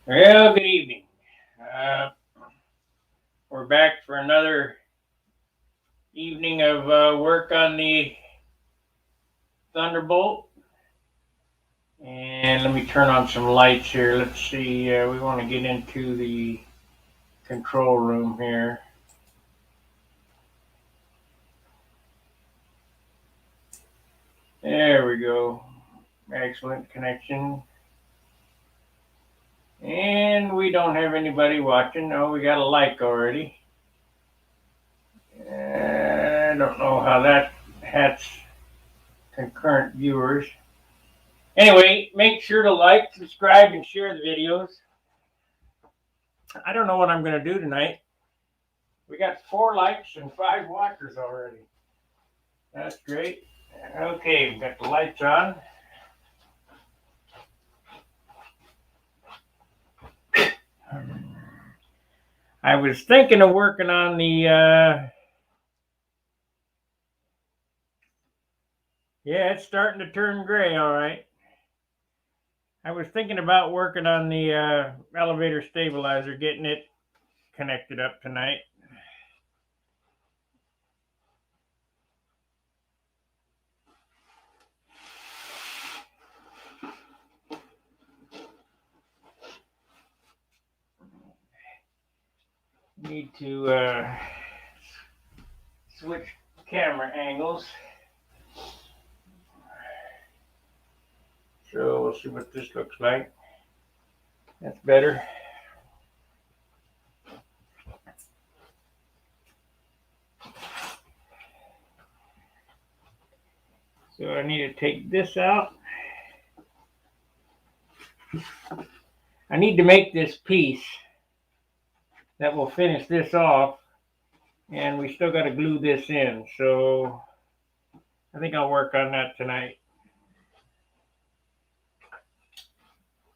Well, good evening. Uh, we're back for another evening of work on the Thunderbolt. And let me turn on some lights here. Let's see. We want to get into the control room here. There we go. Excellent connection. And we don't have anybody watching. Oh, we got a like already. I don't know how that has concurrent viewers. Anyway, make sure to like, subscribe, and share the videos. I don't know what I'm going to do tonight. We got 4 likes and 5 watchers already. That's great. Okay, we've got the lights on. I was thinking of working on the, yeah, it's starting to turn gray, all right. I was thinking about working on the elevator stabilizer, getting it connected up tonight. Need to switch camera angles. So we'll see what this looks like. That's better. So I need to take this out. I need to make this piece that will finish this off, and we still got to glue this in. So I think I'll work on that tonight.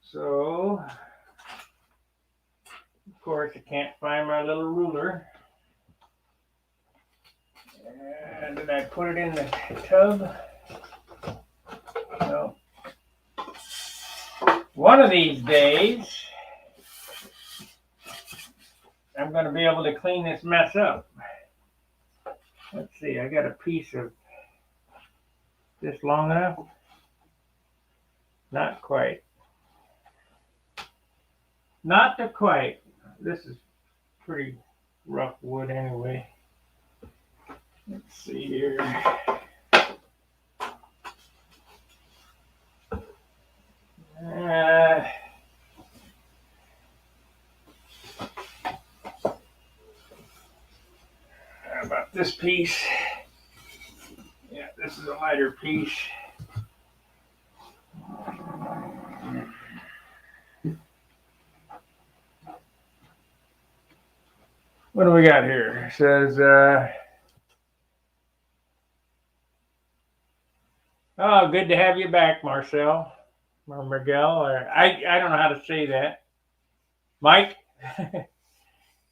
So, of course, I can't find my little ruler. And did I put it in the tub? No. One of these days, I'm going to be able to clean this mess up. Let's see, I got a piece of this long enough? Not quite. Not to quite. This is pretty rough wood anyway. Let's see here. How about this piece? Yeah, this is a lighter piece. What do we got here? It says, oh, good to have you back, Marcel. Or Miguel, or I don't know how to say that. Mike,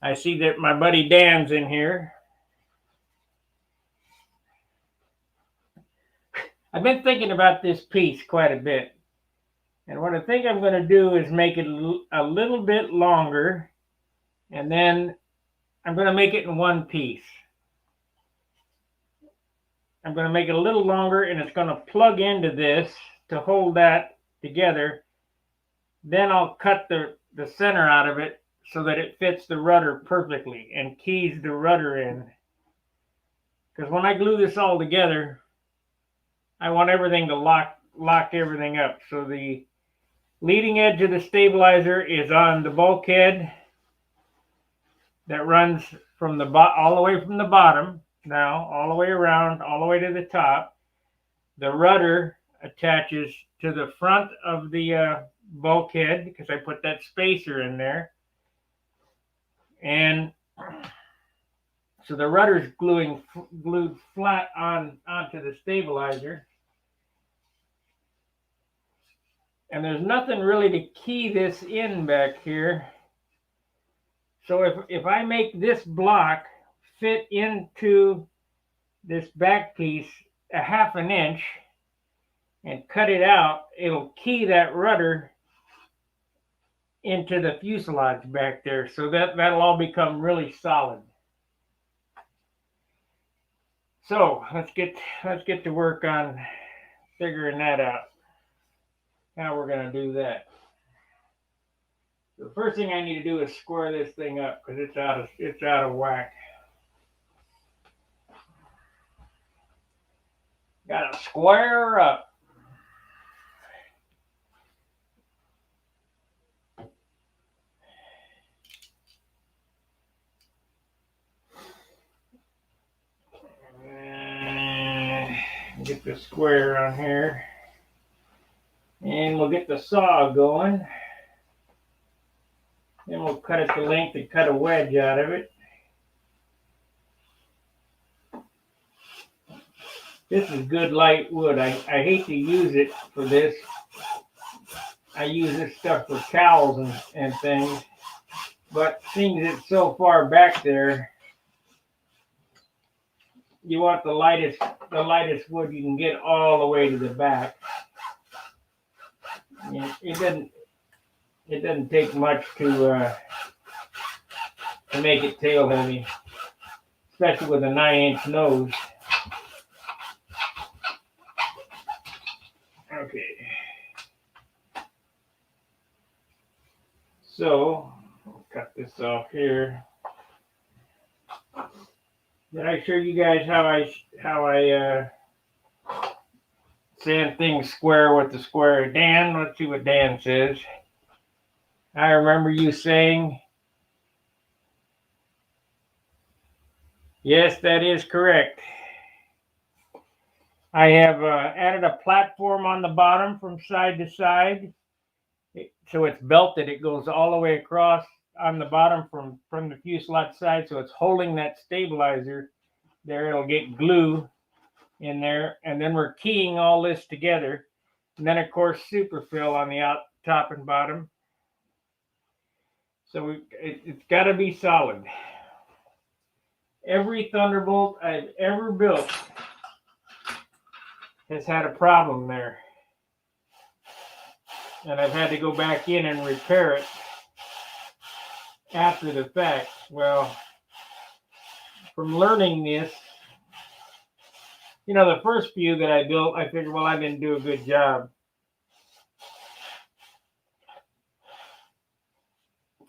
I see that my buddy Dan's in here. I've been thinking about this piece quite a bit. And what I think I'm going to do is make it a little bit longer, and then I'm going to make it in one piece. I'm going to make it a little longer, and it's going to plug into this to hold that together. Then I'll cut the center out of it so that it fits the rudder perfectly and keys the rudder in. Because when I glue this all together, I want everything to lock everything up. So the leading edge of the stabilizer is on the bulkhead that runs from all the way from the bottom, now all the way around, all the way to the top. The rudder attaches to the front of the bulkhead because I put that spacer in there. And so the rudder's glued flat onto the stabilizer. And there's nothing really to key this in back here. So if I make this block fit into this back piece a half an inch and cut it out, it'll key that rudder into the fuselage back there, so that'll all become really solid. So let's get to work on figuring that out. How we're gonna do that. The first thing I need to do is square this thing up because it's out of whack. Gotta square up. Get the square on here. And we'll get the saw going. Then we'll cut it to length and cut a wedge out of it. This is good light wood. I hate to use it for this. I use this stuff for cowls and things. But seeing it's so far back there, you want the lightest wood you can get all the way to the back. It doesn't take much to make it tail heavy, especially with a 9-inch nose. Okay. So I'll cut this off here. Did I show you guys how I sand things square with the square? Dan, let's see what Dan says. I remember you saying, yes, that is correct. I have added a platform on the bottom from side to side. So it's belted. It goes all the way across on the bottom from the fuselage side. So it's holding that stabilizer there. It'll get glue in there. And then we're keying all this together. And then, of course, superfill on the top and bottom. So it's got to be solid. Every Thunderbolt I've ever built has had a problem there. And I've had to go back in and repair it after the fact. Well, from learning this, the first few that I built, I figured, well, I didn't do a good job.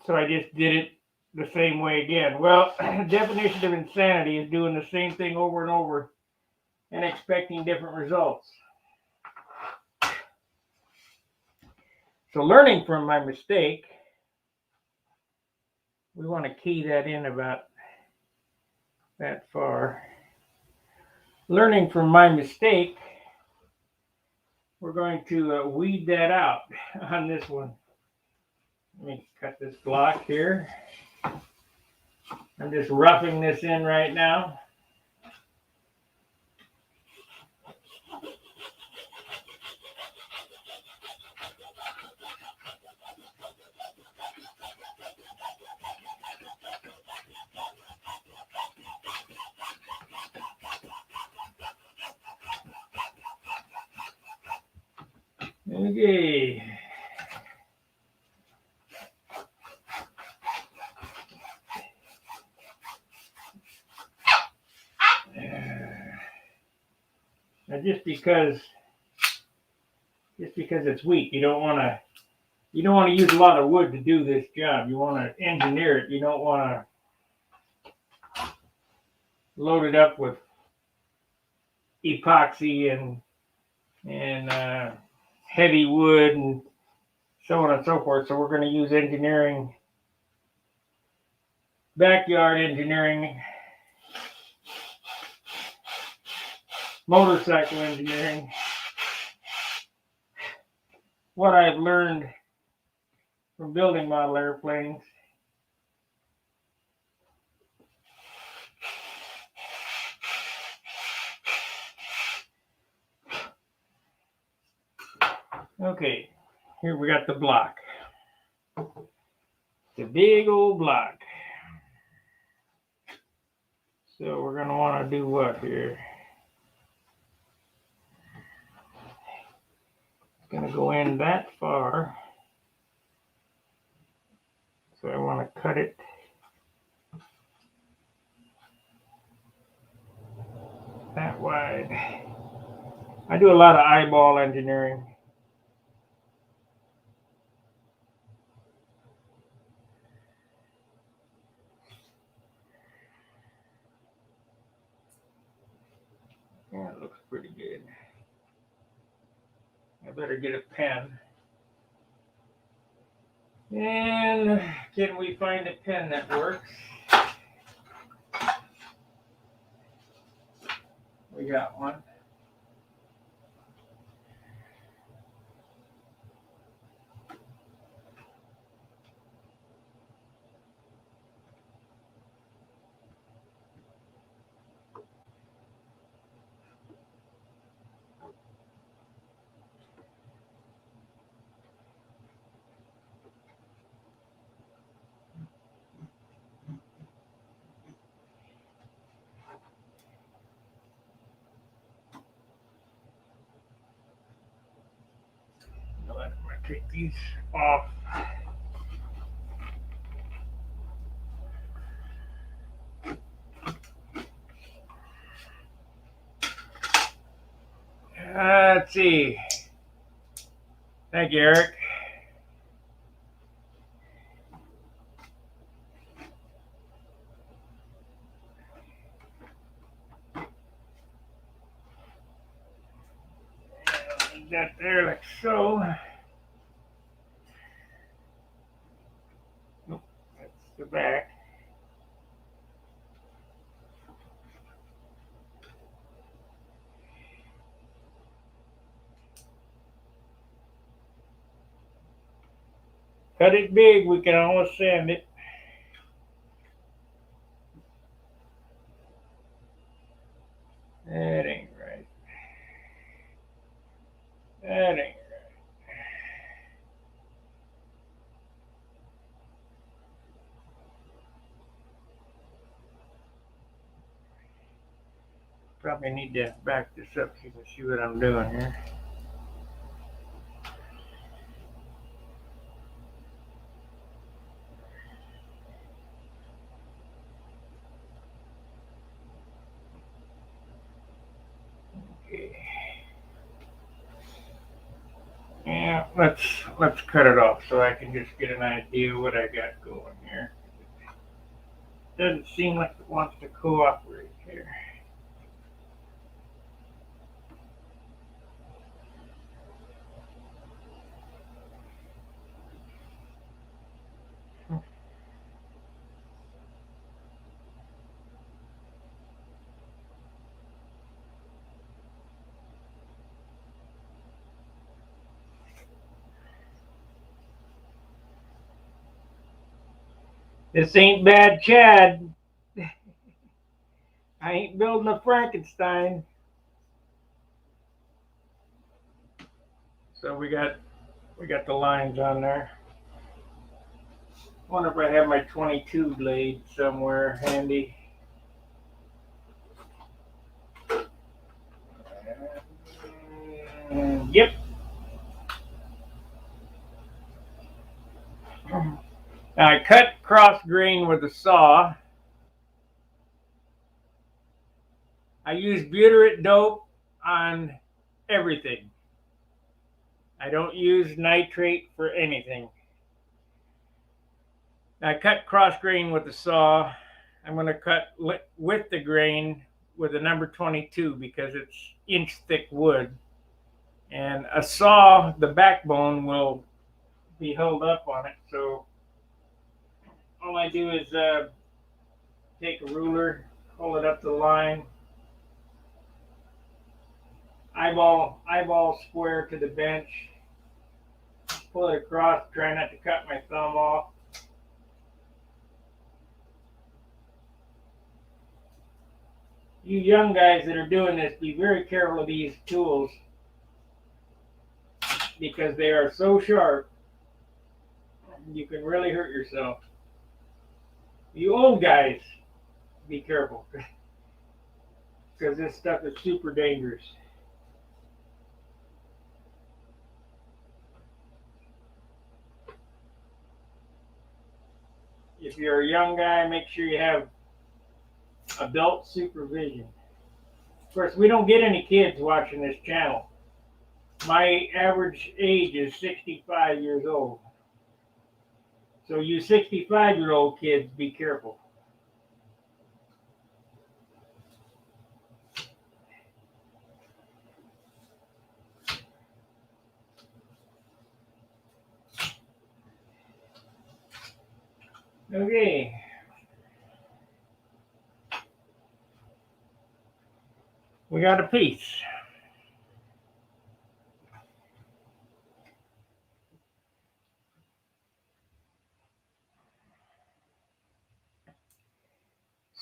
So I just did it the same way again. Well, definition of insanity is doing the same thing over and over and expecting different results. So learning from my mistake, we want to key that in about that far. Learning from my mistake, we're going to weed that out on this one. Let me cut this block here. I'm just roughing this in right now. Okay. Now just because it's weak, you don't want to use a lot of wood to do this job. You want to engineer it. You don't want to load it up with epoxy and heavy wood and so on and so forth. So we're going to use engineering, backyard engineering, motorcycle engineering. What I've learned from building model airplanes. Okay, here we got the block. It's a big old block. So we're going to want to do what here? It's going to go in that far. So I want to cut it that wide. I do a lot of eyeball engineering. Yeah, it looks pretty good. I better get a pen. And can we find a pen that works? We got one. I'm gonna take these off. Let's see. Thank you, Eric. That there like so. Nope, that's the back. Cut it big, we can always sand it. That ain't right. That ain't right. Probably need to back this up so you can see what I'm doing here. Okay. Yeah, let's cut it off so I can just get an idea what I got going here. Doesn't seem like it wants to cooperate here. This ain't bad, Chad. I ain't building a Frankenstein. So we got the lines on there. Wonder if I have my 22 blade somewhere handy. Yep. Now I cut cross grain with a saw. I use butyrate dope on everything. I don't use nitrate for anything. I cut cross grain with a saw. I'm going to cut with the grain with a number 22 because it's inch thick wood. And a saw, the backbone will be held up on it. So all I do is take a ruler, hold it up to the line, eyeball square to the bench, pull it across, try not to cut my thumb off. You young guys that are doing this, be very careful of these tools because they are so sharp, you can really hurt yourself. You old guys, be careful because this stuff is super dangerous. if you're a young guy, make sure you have adult supervision. Of course, we don't get any kids watching this channel. My average age is 65 years old. So you 65-year-old kids, be careful. Okay. We got a piece.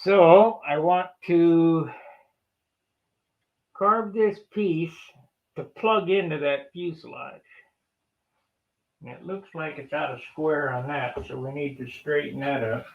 So I want to carve this piece to plug into that fuselage. And it looks like it's out of square on that, so we need to straighten that up.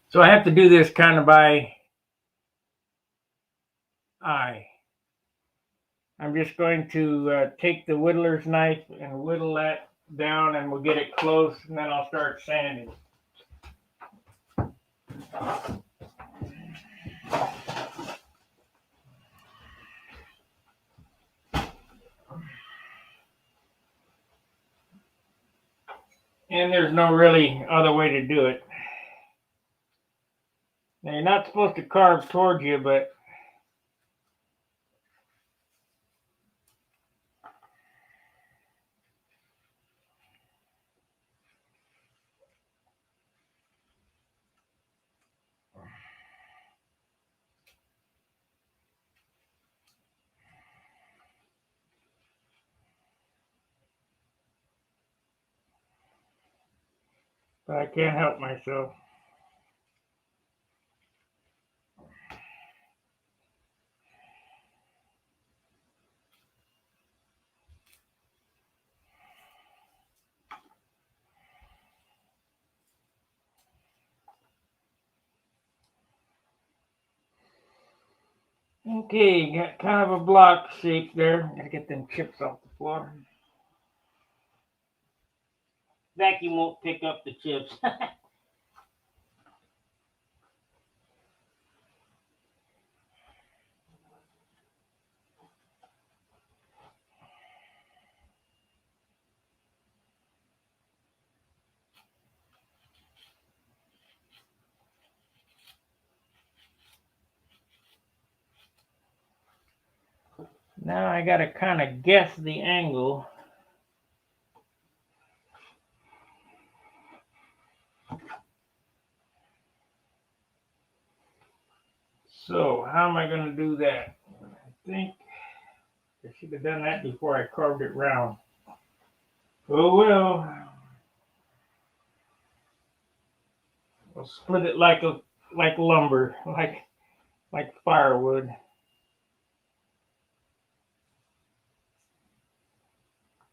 So I have to do this kind of by eye. I'm just going to take the whittler's knife and whittle that down, and we'll get it close, and then I'll start sanding. And there's no really other way to do it. Now, you're not supposed to carve towards you, but I can't help myself. Okay, got kind of a block shape there. Gotta get them chips off the floor. Vacuum won't pick up the chips. Now I gotta kind of guess the angle. So how am I gonna do that? I think I should have done that before I carved it round. Oh well. We'll split it like lumber, like firewood.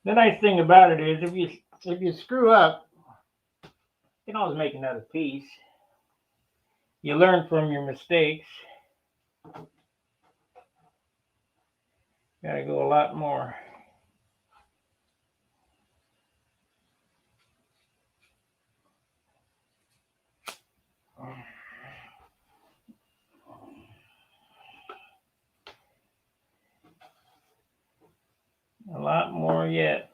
The nice thing about it is if you screw up, you can always make another piece. You learn from your mistakes. Gotta go a lot more. A lot more yet.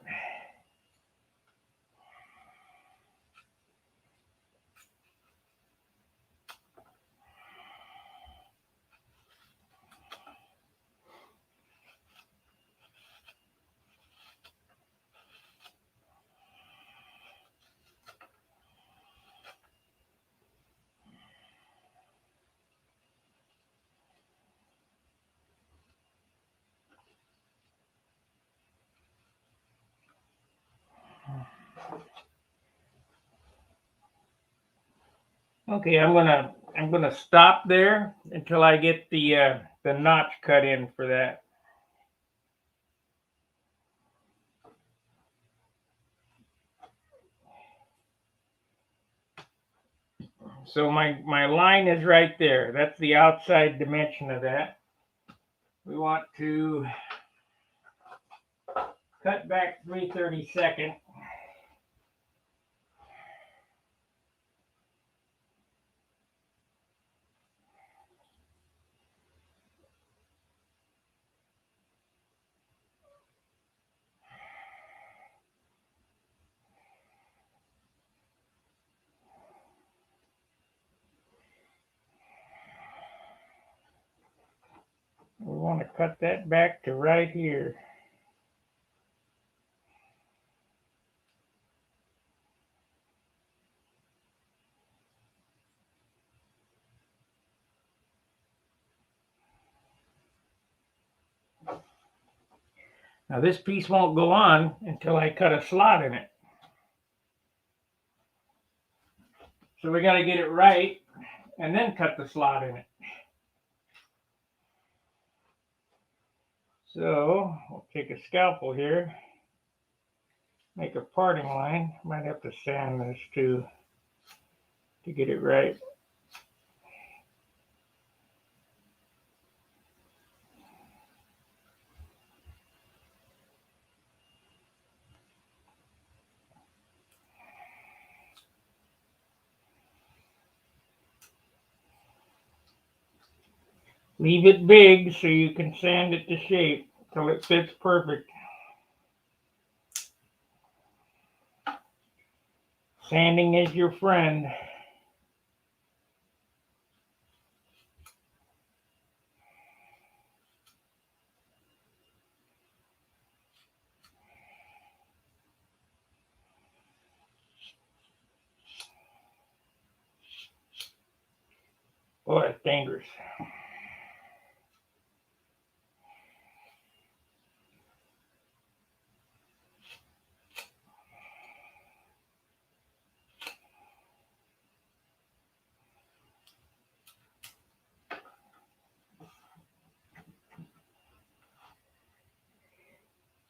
Okay, I'm gonna stop there until I get the notch cut in for that. So my line is right there. That's the outside dimension of that. We want to cut back 3/32. We want to cut that back to right here. Now this piece won't go on until I cut a slot in it. So we got to get it right and then cut the slot in it. So we'll take a scalpel here, make a parting line. Might have to sand this too to get it right. Leave it big so you can sand it to shape till it fits perfect. Sanding is your friend. Boy, it's dangerous.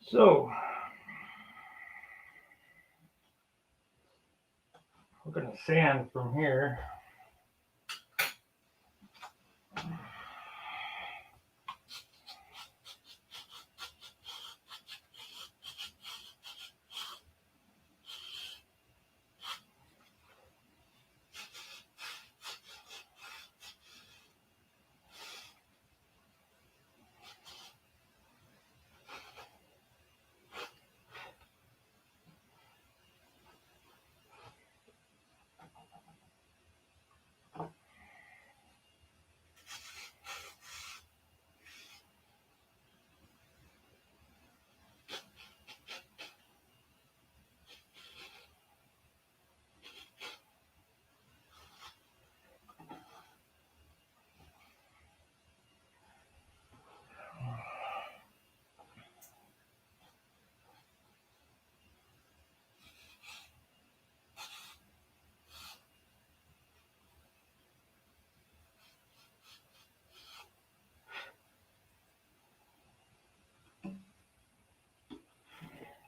So we're going to sand from here.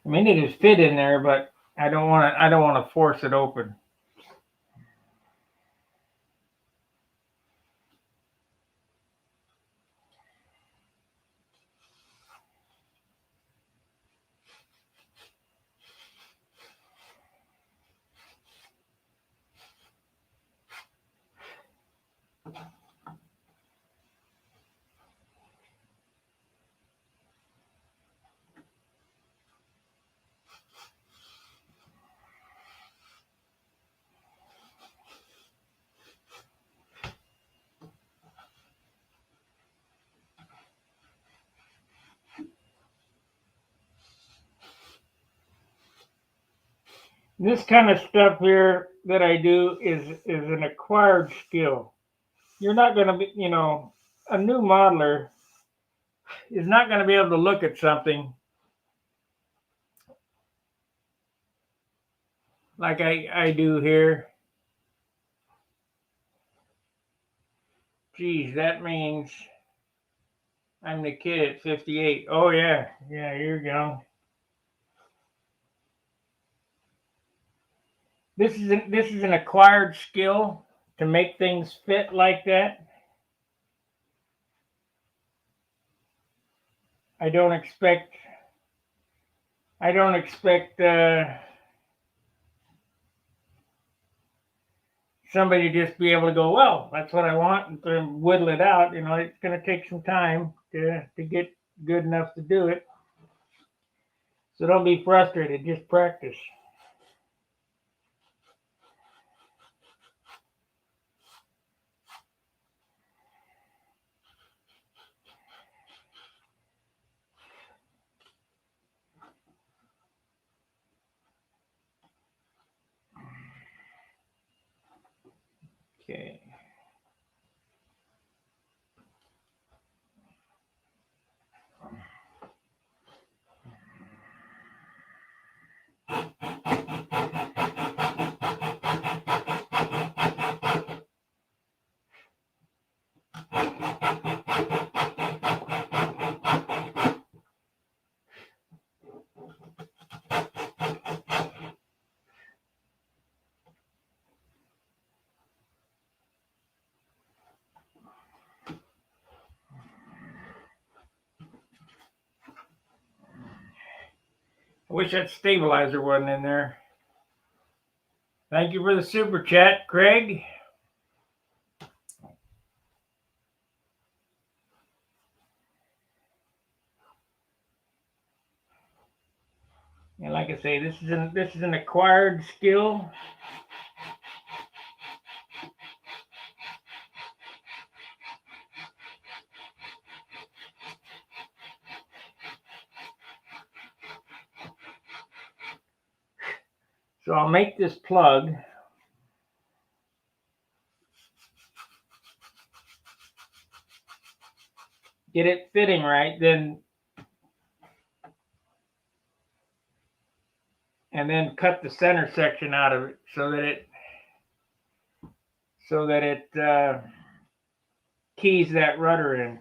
I mean, it is fit in there, but I don't want to. I don't want to force it open. This kind of stuff here that I do is an acquired skill. You're not going to be, a new modeler is not going to be able to look at something like I do here Geez, that means I'm the kid at 58. Oh yeah, yeah, you're young. This is an acquired skill to make things fit like that. I don't expect. I don't expect somebody to just be able to go, well, that's what I want, and sort of whittle it out. You know, it's going to take some time to get good enough to do it. So don't be frustrated. Just practice. Okay. I wish that stabilizer wasn't in there. Thank you for the super chat, Craig. And like I say, this is an acquired skill. So I'll make this plug. Get it fitting right, and then cut the center section out of it so that it keys that rudder in.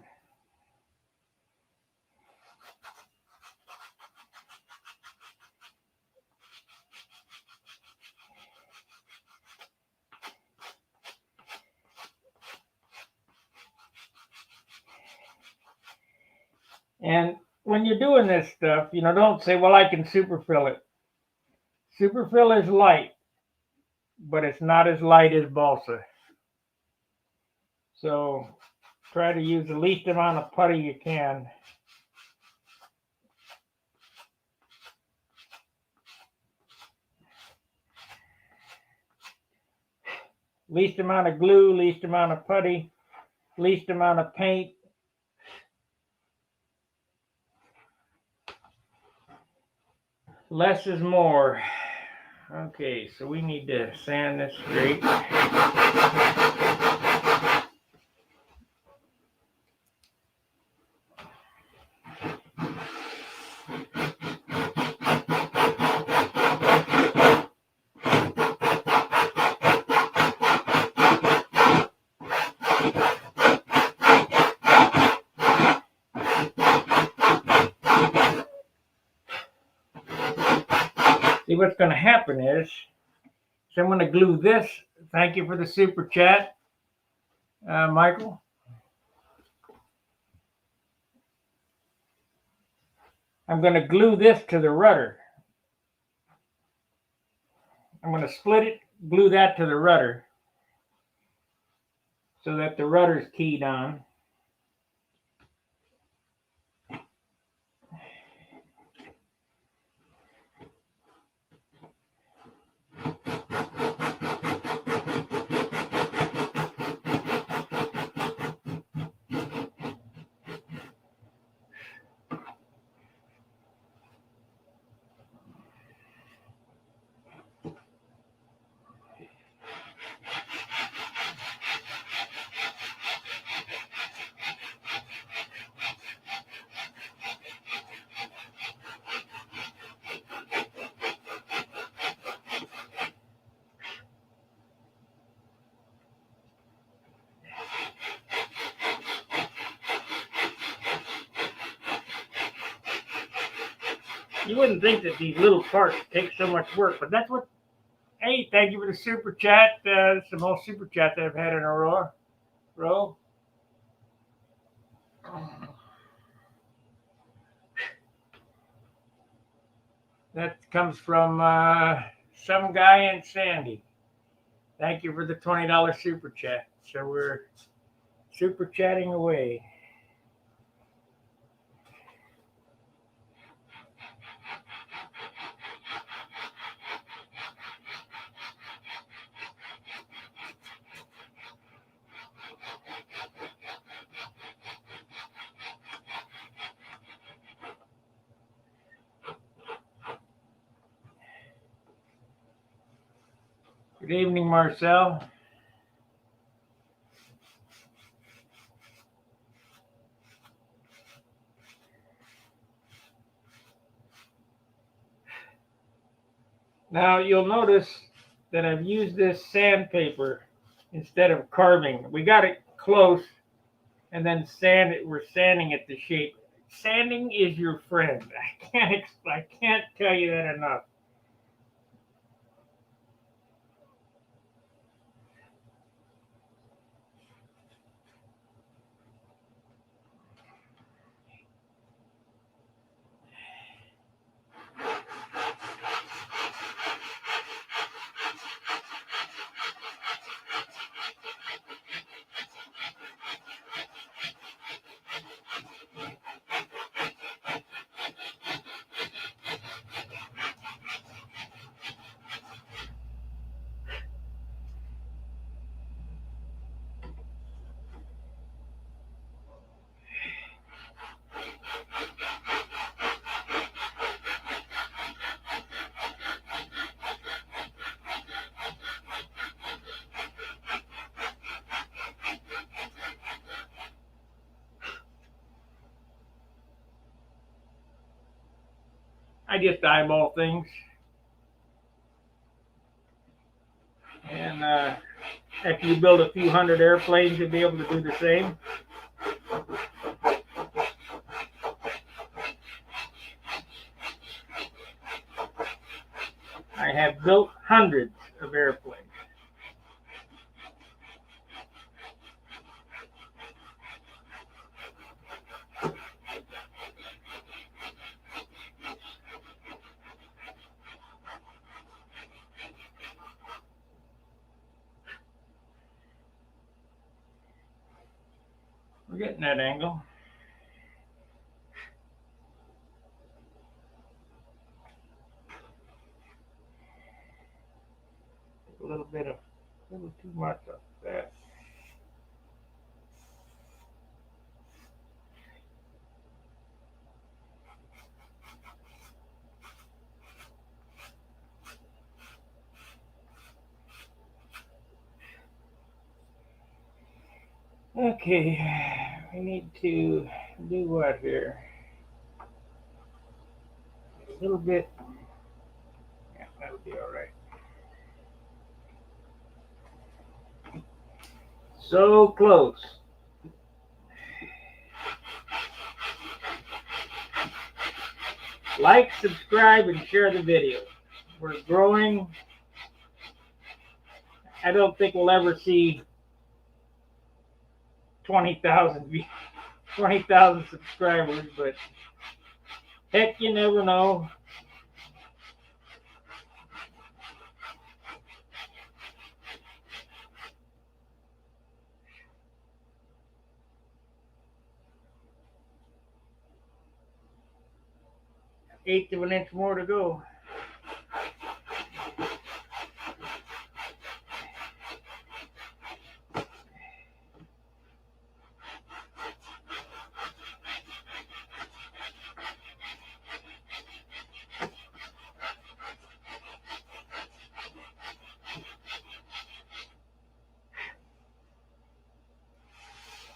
And when you're doing this stuff, you know, don't say, well, I can superfill it. Superfill is light, but it's not as light as balsa. So try to use the least amount of putty you can. Least amount of glue, least amount of putty, least amount of paint. Less is more. Okay, so we need to sand this straight. See, what's going to happen is, so I'm going to glue this. Thank you for the super chat, Michael. I'm going to glue this to the rudder. I'm going to split it, glue that to the rudder so that the rudder's keyed on. You wouldn't think that these little parts take so much work, but that's what. Hey, thank you for the super chat. It's the most super chat that I've had in a row. That comes from some guy in Sandy. Thank you for the $20 super chat. So we're super chatting away. Good evening, Marcel. Now you'll notice that I've used this sandpaper instead of carving. We got it close and then we're sanding it to shape. Sanding is your friend. I can't tell you that enough. I just eyeball things. And after you build a few hundred airplanes, you'll be able to do the same. I have built hundreds of airplanes. We're getting that angle. A little too much of that. Okay, we need to do what here? A little bit. Yeah, that'll be all right. So close. Like, subscribe, and share the video. We're growing. I don't think we'll ever see 20,000 subscribers, but heck, you never know. Eighth of an inch more to go.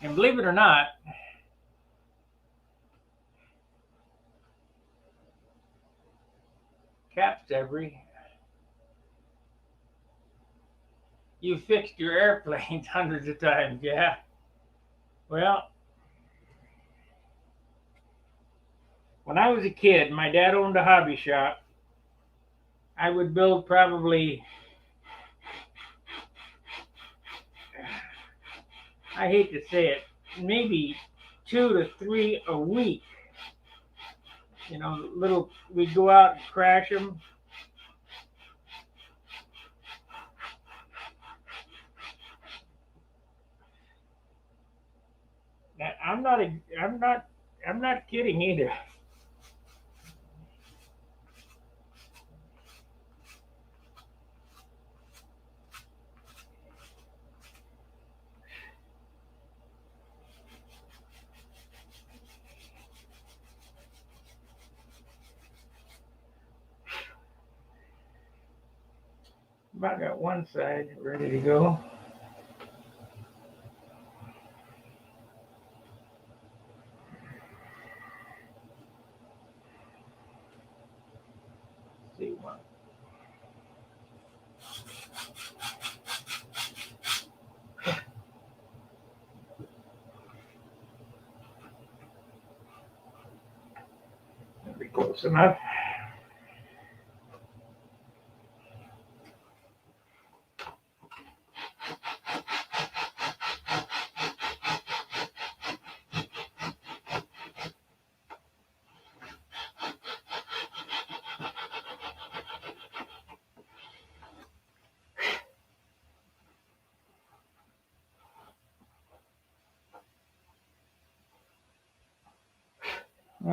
And believe it or not, Caps Every, you fixed your airplanes hundreds of times, yeah? Well, When I was a kid, my dad owned a hobby shop. I would build probably, I hate to say it, maybe 2 to 3 a week. You know, we'd go out and crash them. I'm not, I'm not kidding either. About got one side ready to go. Let's see one. That'll be close enough.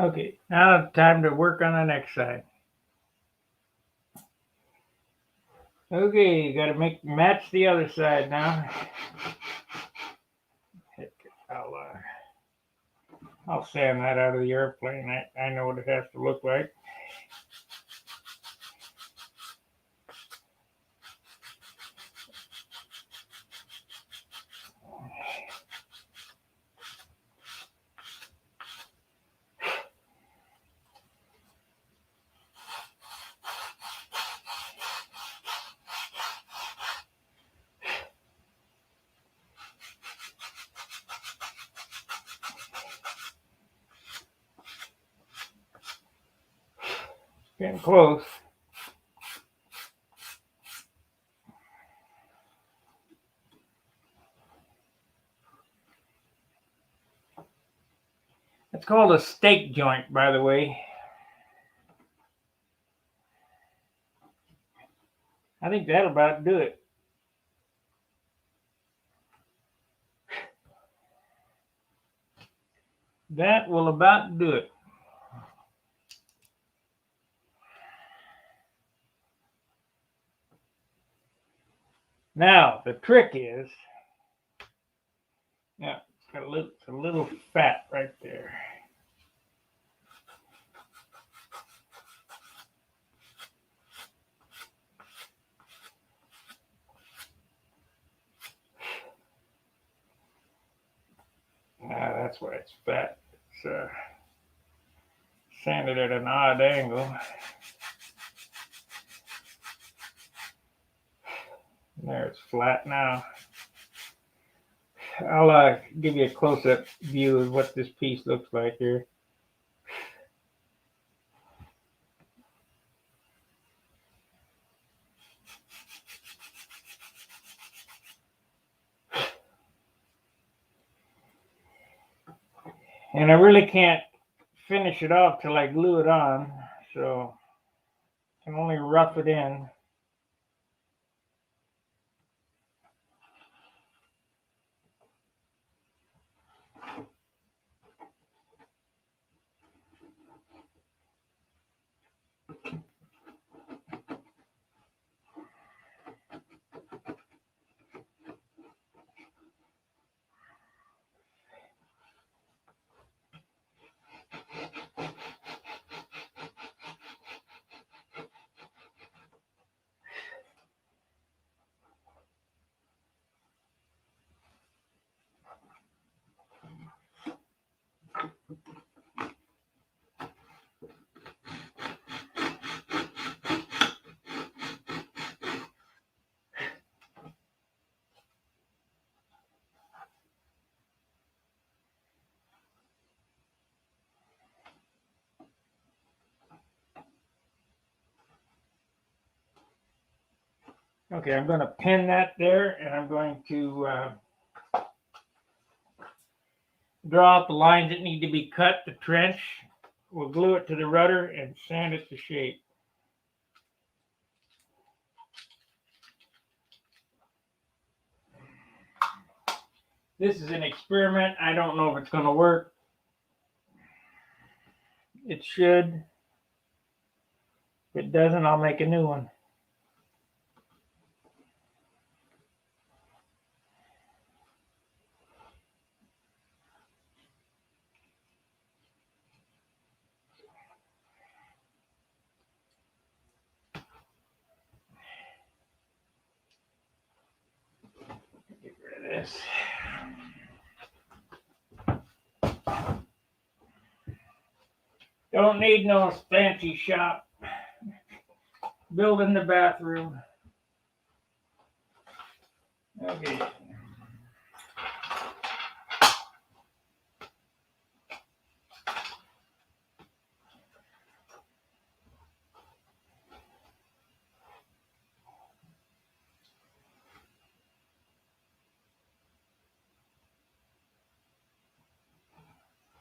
Okay, now it's time to work on the next side. Okay, got to match the other side now. I'll sand that out of the airplane. I know what it has to look like. Getting close. It's called a stake joint, by the way. I think that'll about do it. That will about do it. Now, the trick is, yeah, it's a little fat right there. That's why it's fat. It's sanded at an odd angle. There, it's flat now. I'll give you a close-up view of what this piece looks like here. And I really can't finish it off till I glue it on, so I can only rough it in. Okay, I'm going to pin that there, and I'm going to draw out the lines that need to be cut, the trench. We'll glue it to the rudder and sand it to shape. This is an experiment. I don't know if it's going to work. It should. If it doesn't, I'll make a new one. Get rid of this. Don't need no fancy shop. Build in the bathroom. Okay.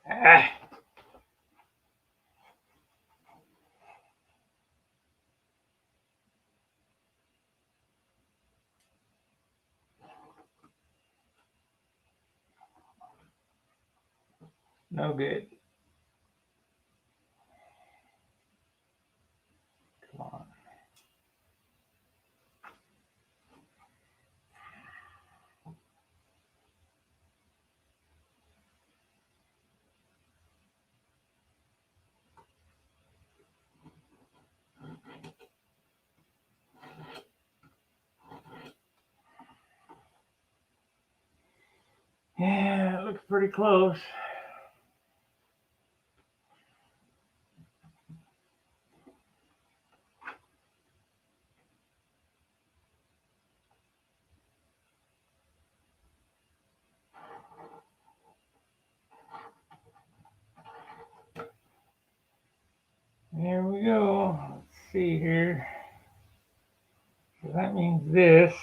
Ah. No good. Come on. Yeah, it looks pretty close. Here we go. Let's see here. So that means this.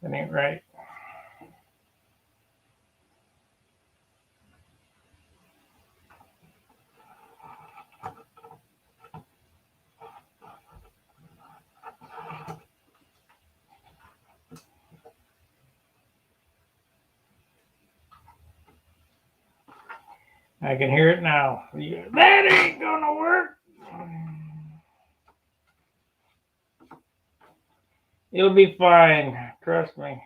That ain't right. I can hear it now. That ain't gonna work. It'll be fine. Trust me.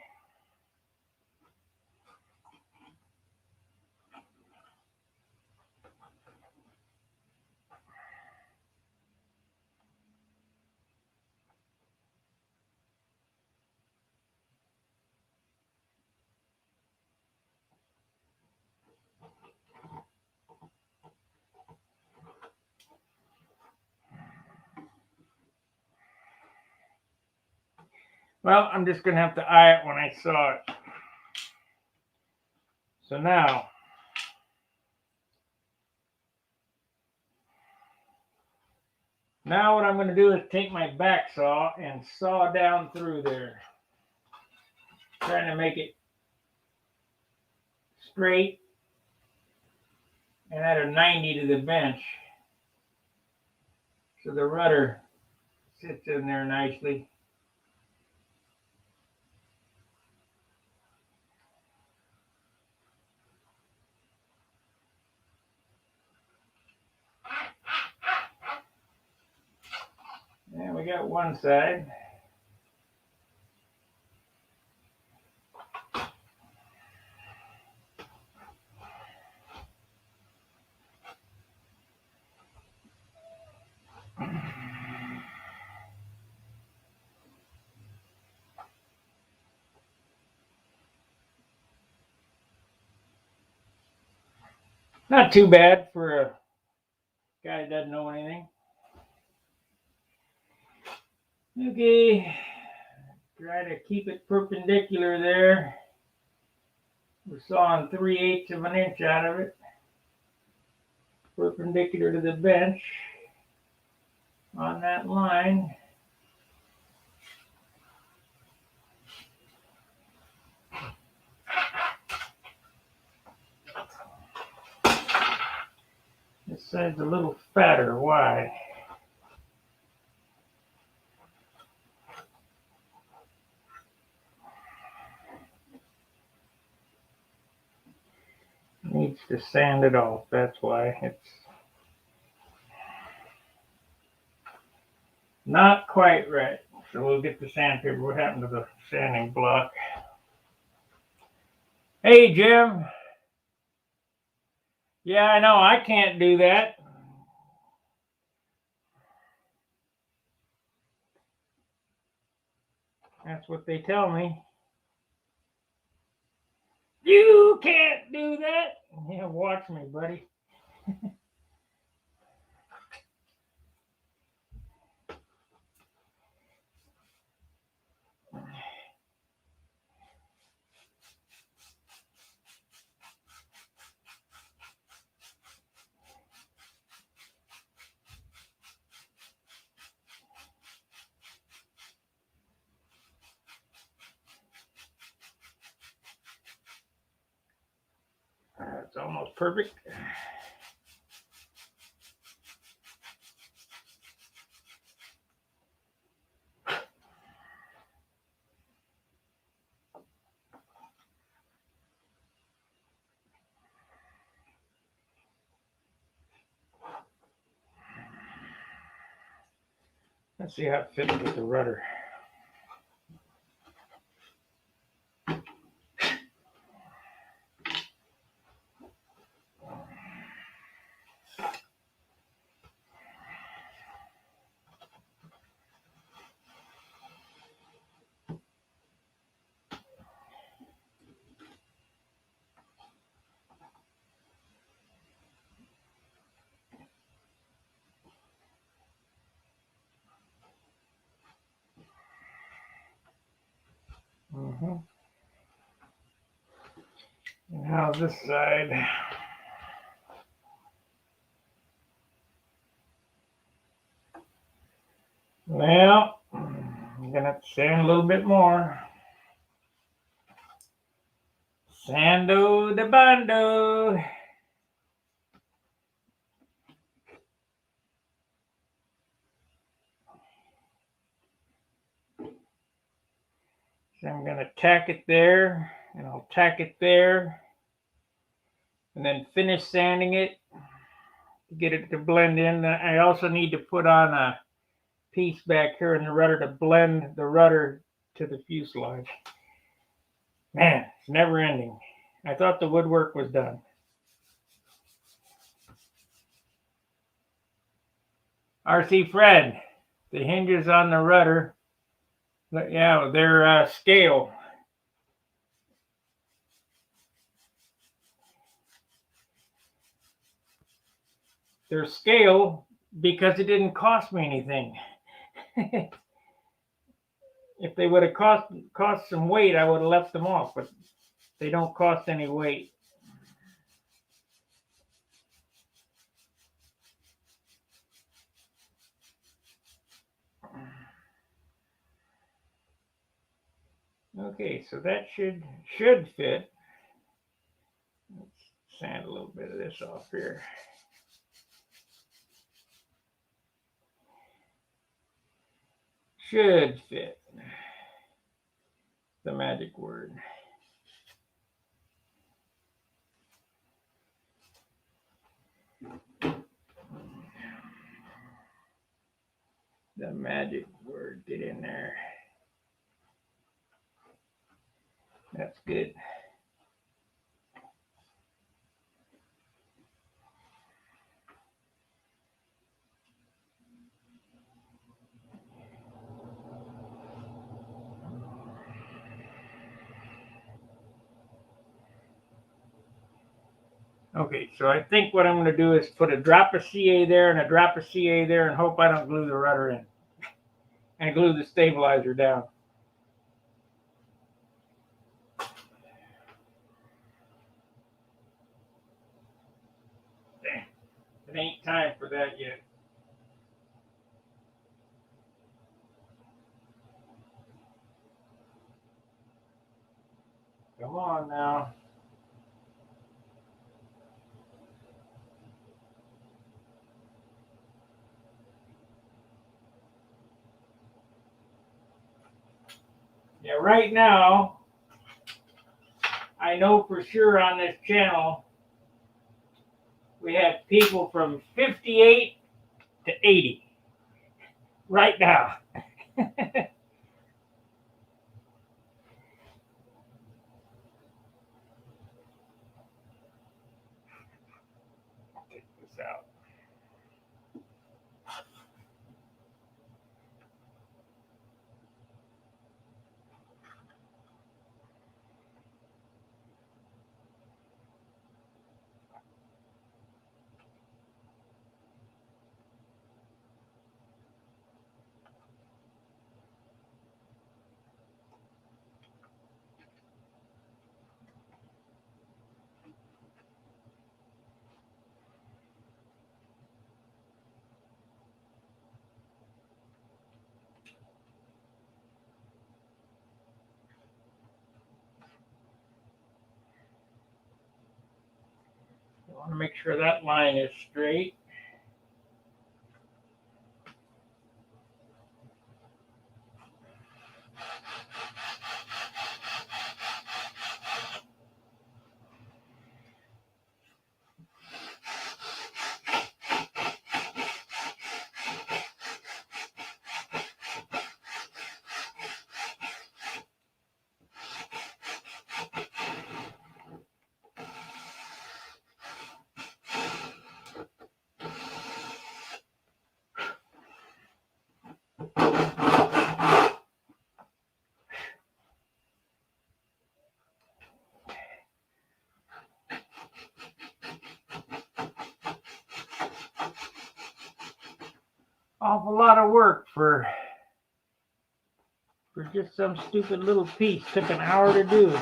Well, I'm just going to have to eye it when I saw it. So now what I'm going to do is take my back saw and saw down through there. Trying to make it straight and at a 90 to the bench. So the rudder sits in there nicely. And we got one side. Not too bad for a guy that doesn't know anything. Okay, try to keep it perpendicular there. We're sawing 3/8 of an inch out of it. Perpendicular to the bench on that line. side's a little fatter. Why? Needs to sand it off. That's why it's not quite right. So we'll get the sandpaper. What happened to the sanding block? Hey, Jim. Yeah, I know. I can't do that. That's what they tell me. You can't do that. Yeah, watch me, buddy. It's almost perfect. Let's see how it fits with the rudder. Mm-hmm. And how's this side? Well, I'm gonna have to sand a little bit more. Sando de bando. So I'm gonna tack it there, and I'll tack it there, and then finish sanding it to get it to blend in. I also need to put on a piece back here in the rudder to blend the rudder to the fuselage. Man, it's never ending. I thought the woodwork was done. RC Fred, the hinges on the rudder, yeah, they're scale. They're scale because it didn't cost me anything. If they would have cost some weight, I would have left them off, but they don't cost any weight. Okay, so that should fit. Let's sand a little bit of this off here. Should fit. The magic word. The magic word. Get in there. That's good. Okay, so I think what I'm going to do is put a drop of CA there and a drop of CA there and hope I don't glue the rudder in. And glue the stabilizer down. Dang, it ain't time for that yet. Come on now. Yeah, right now, I know for sure on this channel, we have people from 58 to 80 right now. Take this out. I want to make sure that line is straight. Awful lot of work for just some stupid little piece. Took an hour to do.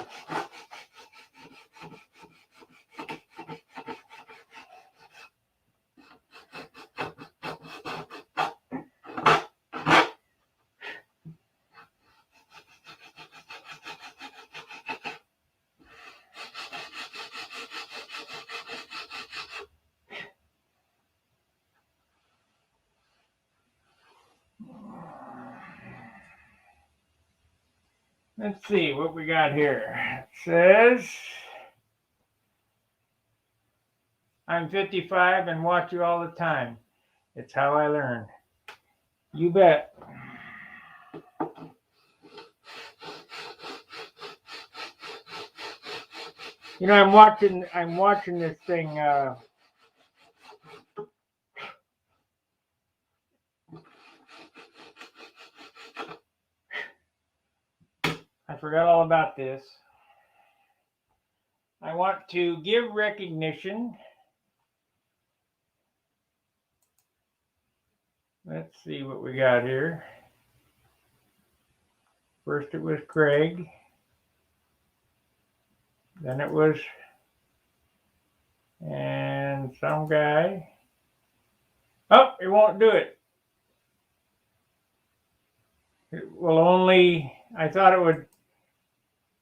Let's see what we got here. It says, I'm 55 and watch you all the time. It's how I learn. You bet. You know, I'm watching this thing. I forgot all about this. I want to give recognition. Let's see what we got here. First it was Craig. Then it was and some guy. Oh, it won't do it. It will only, I thought it would.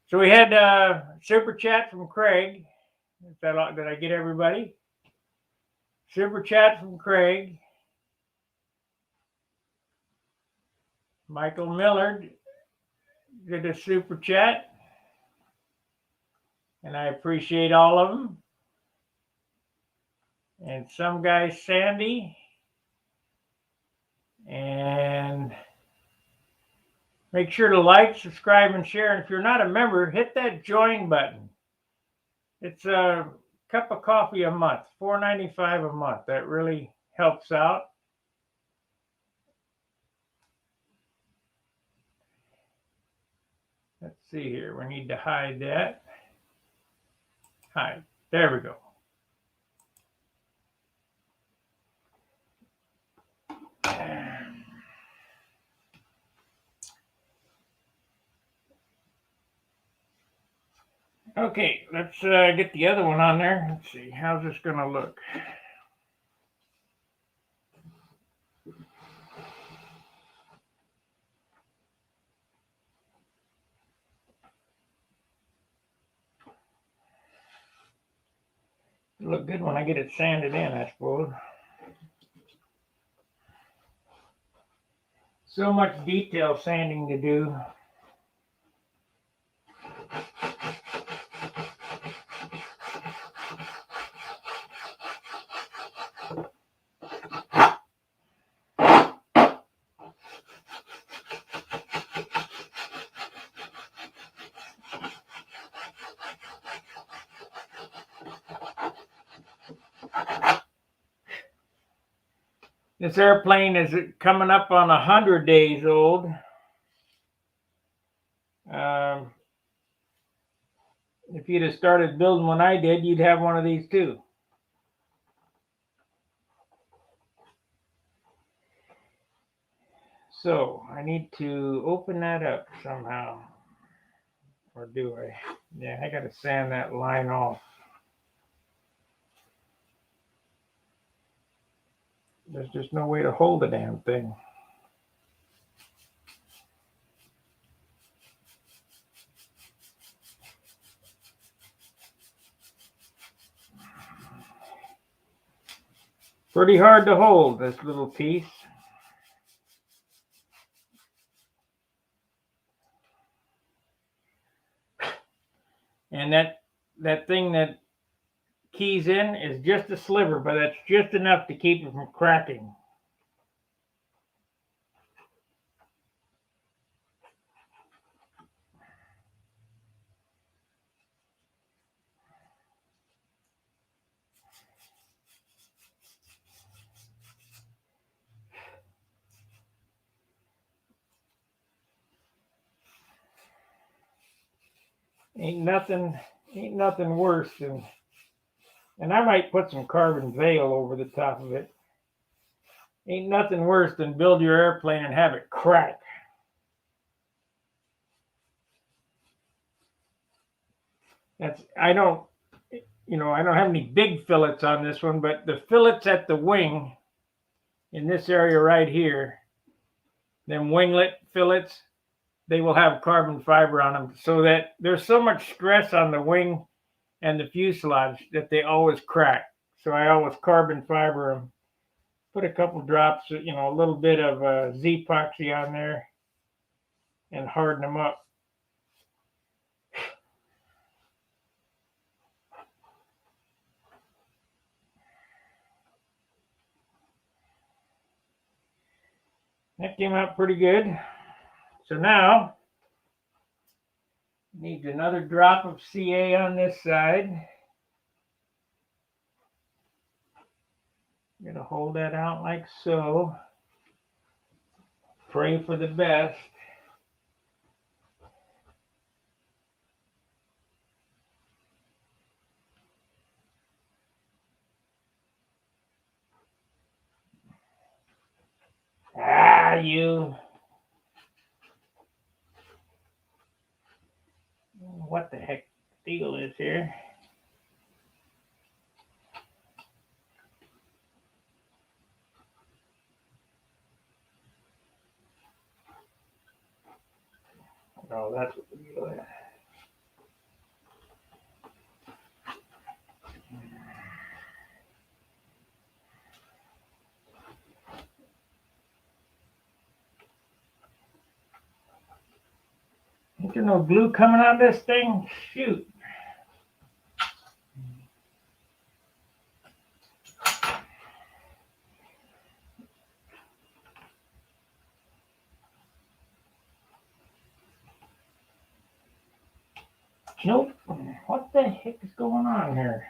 So we had super chat from Craig. Did I get everybody? Super chat from Craig. Michael Millard did a super chat. And I appreciate all of them. And some guy, Sandy. And make sure to like, subscribe, and share. And if you're not a member, hit that join button. It's a cup of coffee a month, $4.95 a month. That really helps out. Let's see here. We need to hide that. Hide. There we go. Okay, let's get the other one on there. Let's see. How's this going to look? It'll look good when I get it sanded in, I suppose. So much detail sanding to do. This airplane is coming up on 100 days old. If you'd have started building when I did, you'd have one of these too. So I need to open that up somehow. Or do I? Yeah, I got to sand that line off. There's just no way to hold the damn thing. Pretty hard to hold, this little piece. And that thing that keys in is just a sliver, but that's just enough to keep it from cracking. Ain't nothing worse than, and I might put some carbon veil over the top of it. Ain't nothing worse than build your airplane and have it crack. I don't have any big fillets on this one, but the fillets at the wing in this area right here, them winglet fillets, they will have carbon fiber on them, so that there's so much stress on the wing and the fuselage that they always crack. So I always carbon fiber them. Put a couple drops, a little bit of Z-epoxy on there and harden them up. That came out pretty good. So now, need another drop of CA on this side. I'm going to hold that out like so. Pray for the best. What the heck the deal is here? Oh, that's what the deal is. Ain't there no glue coming out of this thing? Shoot. Nope. What the heck is going on here?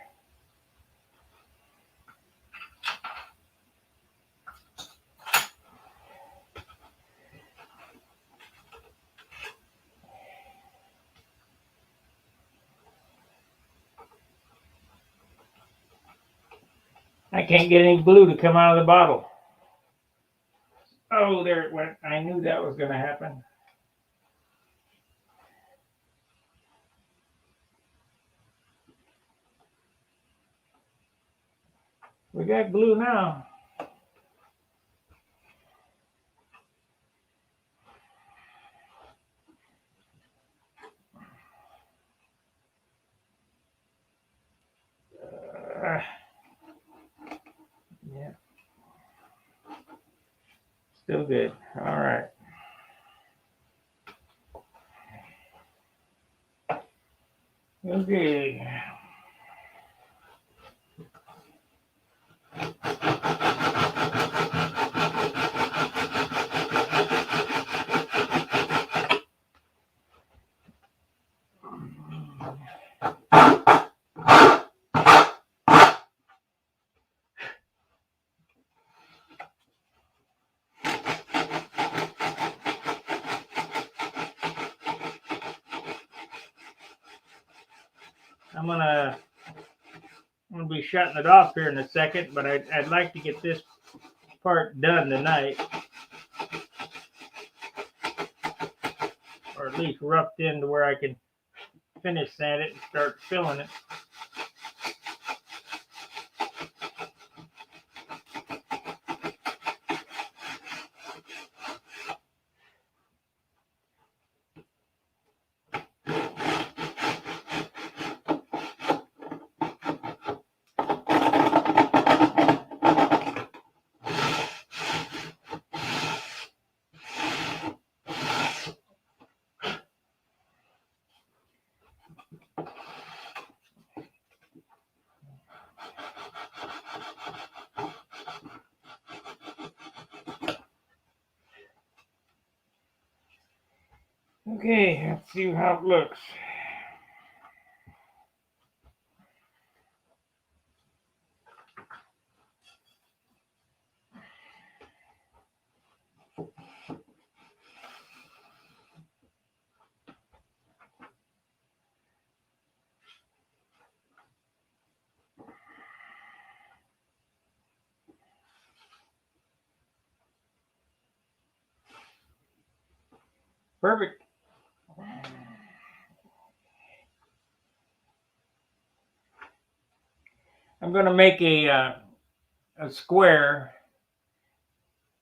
I can't get any glue to come out of the bottle. Oh, there it went. I knew that was going to happen. We got glue now. Yeah. Still good. All right. Okay. I'm gonna be shutting it off here in a second, but I'd like to get this part done tonight, or at least roughed in to where I can finish sand it and start filling it. Okay, let's see how it looks. Perfect. I'm going to make a square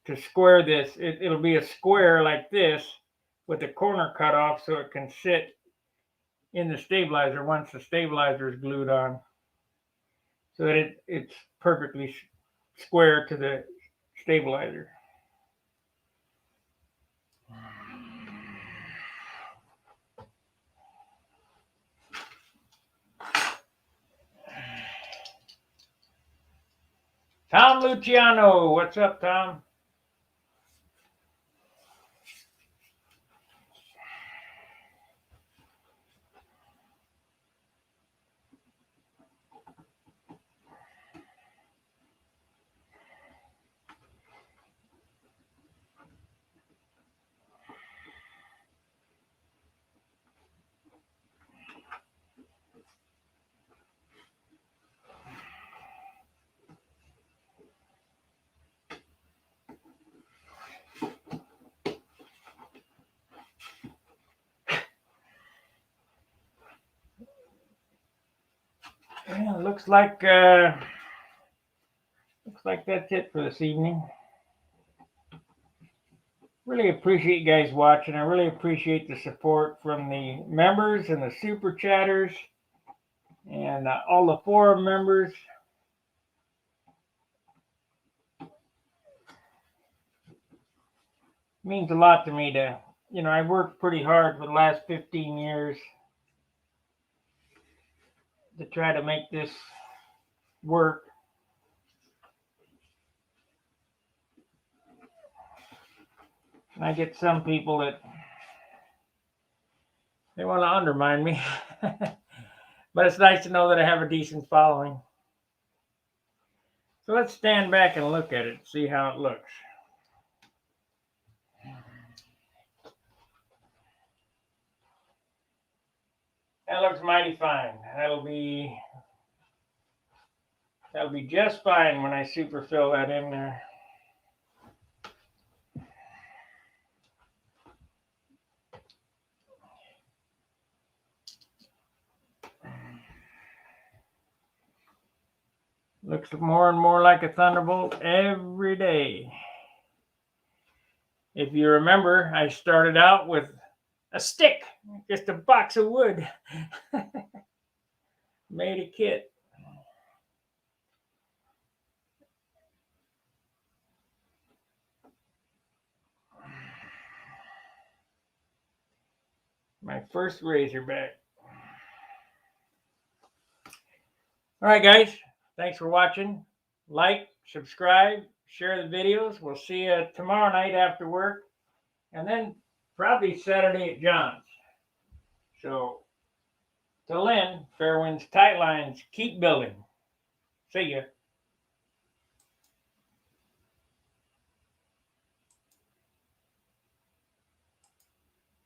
to square this. It'll be a square like this with the corner cut off so it can sit in the stabilizer once the stabilizer is glued on, so that it's perfectly square to the stabilizer. Tom Luciano, what's up, Tom? Yeah, looks like that's it for this evening. Really appreciate you guys watching. I really appreciate the support from the members and the super chatters and all the forum members. It means a lot to me to, I worked pretty hard for the last 15 years to try to make this work. And I get some people that they want to undermine me. But it's nice to know that I have a decent following. So let's stand back and look at it, see how it looks. That looks mighty fine. That'll be just fine when I super fill that in there. Looks more and more like a Thunderbolt every day. If you remember, I started out with a stick, just a box of wood. Made a kit. My first Razorback. All right, guys. Thanks for watching. Like, subscribe, share the videos. We'll see you tomorrow night after work. And then probably Saturday at John's. So, till then, fair winds, tight lines, keep building. See ya.